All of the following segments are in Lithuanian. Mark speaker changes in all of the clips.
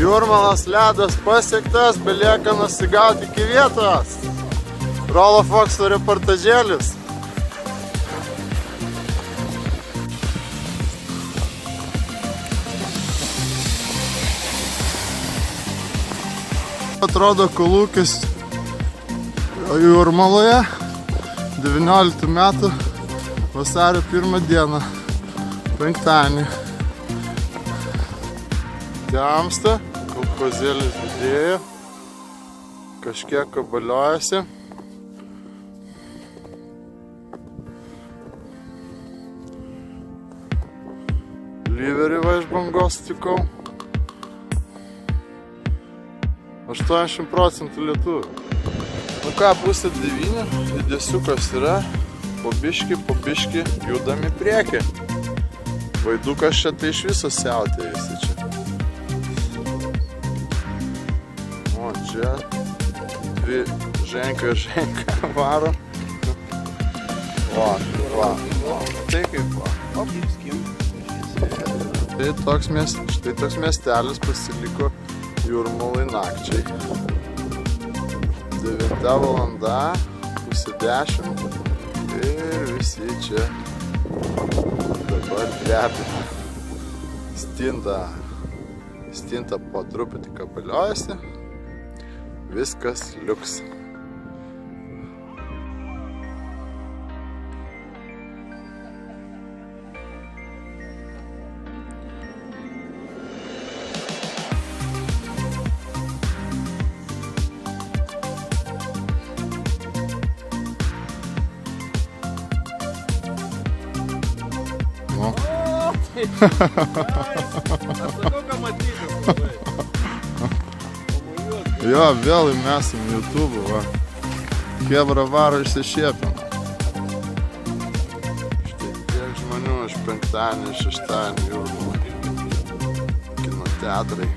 Speaker 1: Jūrmalos ledas pasiektas, belieka nusigauti iki vietos. Rolo Fokso reportažėlis. Atrodo kolūkis Jūrmaloje 19 metų vasario 1 dieną, penktadienį. Temsta, kolkozėlis didėja, kažkiek kabaliojasi. Lyverį va iš bangos tikau. 80% lietuvių. Nu ką, pusė 9, didesiukas yra, po biški judami priekį. Vaidukas čia tai iš viso siautėjasi čia. O, čia dvi ženka varo. Va. Tai kaip va. Štai toks miestelis pasiliko Jūrmalai nakčiai. 9 valanda, pusė 10 ir visi čia dabar drebi. Stinta po truputį kabaliojasi, viskas liuks. Jo, vėl įmesim YouTube, va. Chebra varo išsišėpim. Štai tiek žmonių iš penktadienį, šeštadienį Jūrmalai. Kino teatrai.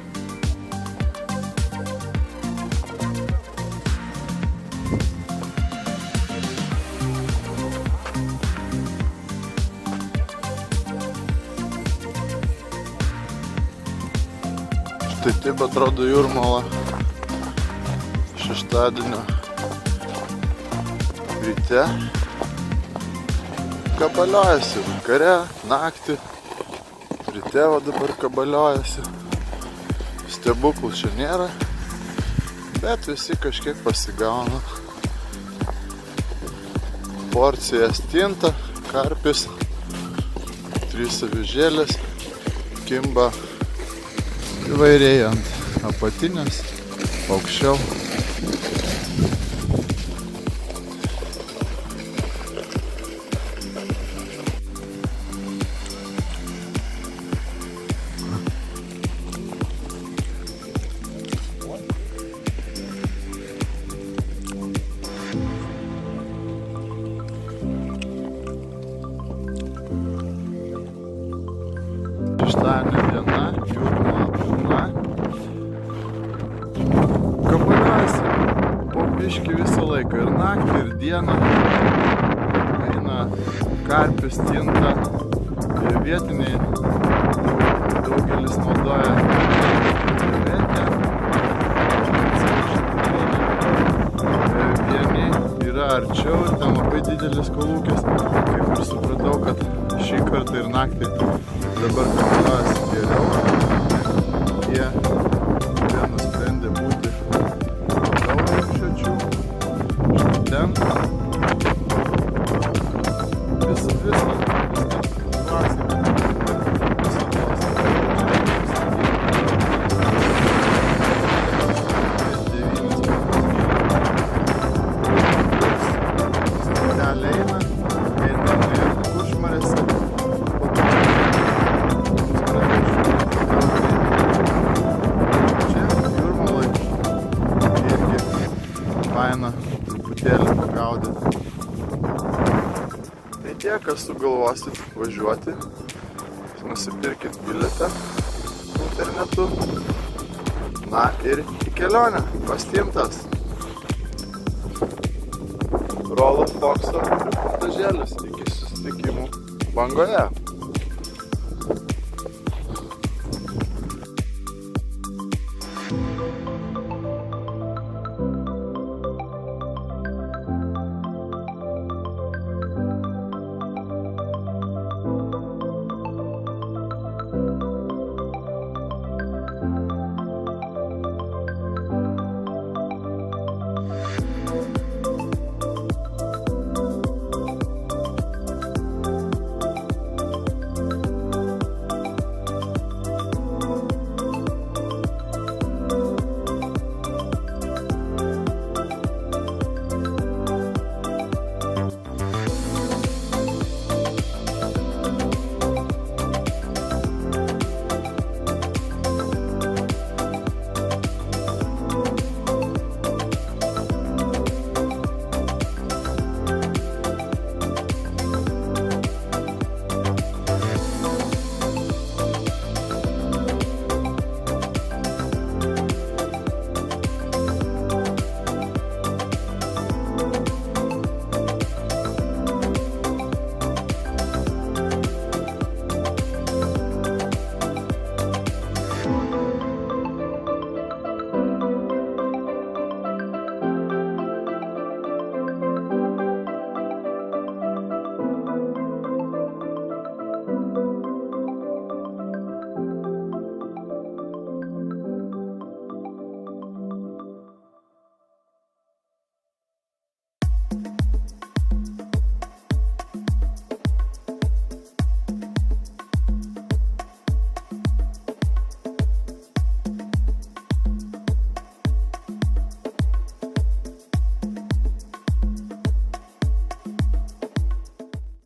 Speaker 1: Tai taip atrodo Jūrmala šeštadienio ryte. Kabaliojasi vakare, naktį, ryte va dabar kabaliojasi. Stebuklų čia nėra, bet visi kažkiek pasigauna. Porcija stinta, karpis, 3 avižėlės, kimba įvairiai ant apatinės, aukščiau. Šeštadienio diena, Jūrmala pilna. Kabaliojasi po biškį visą laiką, ir naktį, ir dieną. Eina karpis, stinta, vietiniai daugelis naudoja krevetę. Vieni yra arčiau ir ten labai didelis kolūkis. Kaip ir supratau, kad šį kartą ir naktį dabar kabaliojasi geriau. Jie nusprendė būti daug šečių. Štai ten. Viskas. Faina truputėlį pagaudyti. Tai tie, kas sugalvosit važiuoti, nusipirkit bilietą internetu. Na ir į kelionę, pastimtas. Rolo Fokso reportažėlis. Iki susitikimų bangoje.